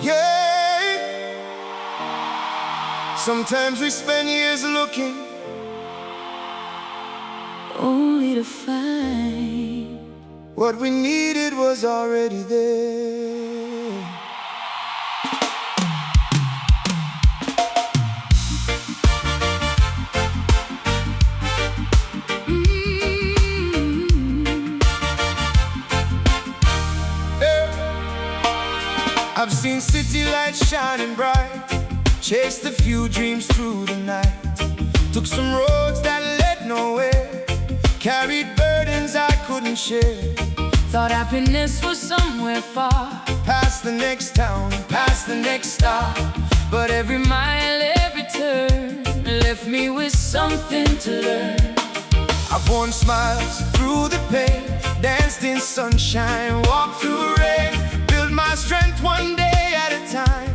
Yeah. Sometimes we spend years looking, only to find what we needed was already there. I've seen city lights shining bright, chased a few dreams through the night, took some roads that led nowhere, carried burdens I couldn't share. thought happiness was somewhere far, Past the next town, past the next stop. But every mile, every turn left me with something to learn. I've worn smiles through the pain, danced in sunshine, walked through rain, built my strength one day at a time,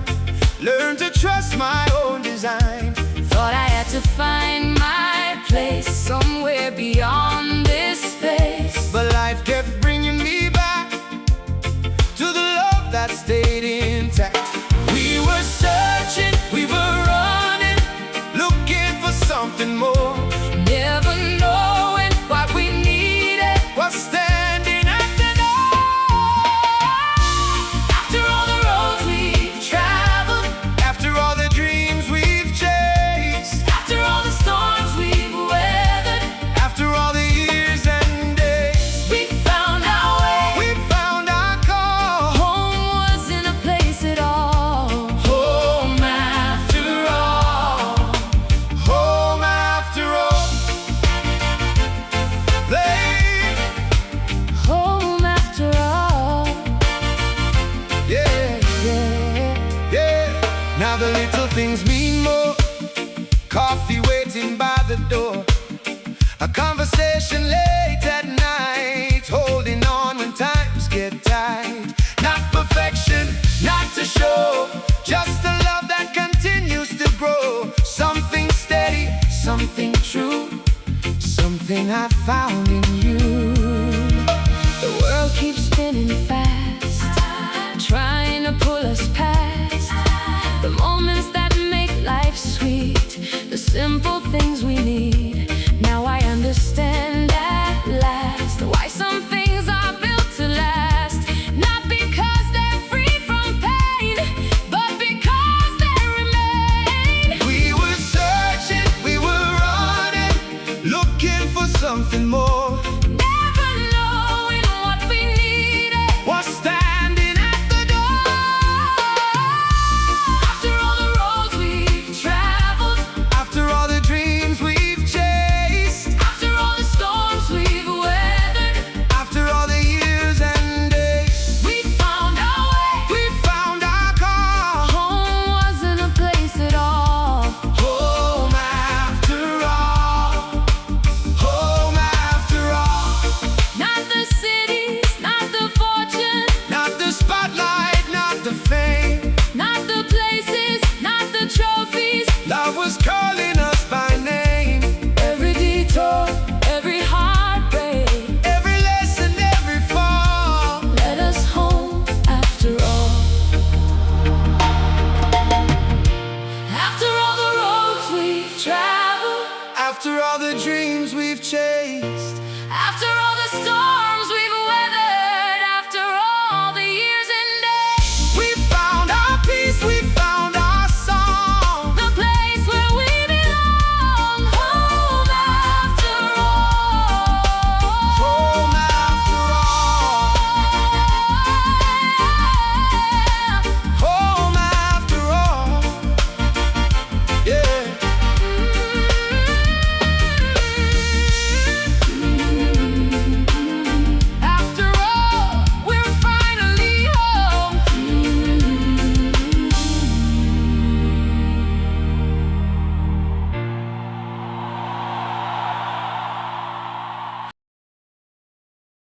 learned to trust my own design. Thought I had to find my place somewhere beyond this space, But life kept bringing me back to the love that stayed intact. we were searching, we were running, Looking for something more, never knowing what we needed was standing at the door. after all the roads we've traveled, After all the dreams we've chased, after all the storms we've weathered. after all the years and days, We found our way. we found our call. Home wasn't a place at all. Home after all. Home after all. Play, Home after all. yeah, Yeah. yeah. Now the little things mean more. Coffee waiting by the door, a conversation late at night, holding on when times get tight. Not perfection, not to show, just a love that continues to grow. Something steady, something true, something I found in you. The world keeps spinning fast,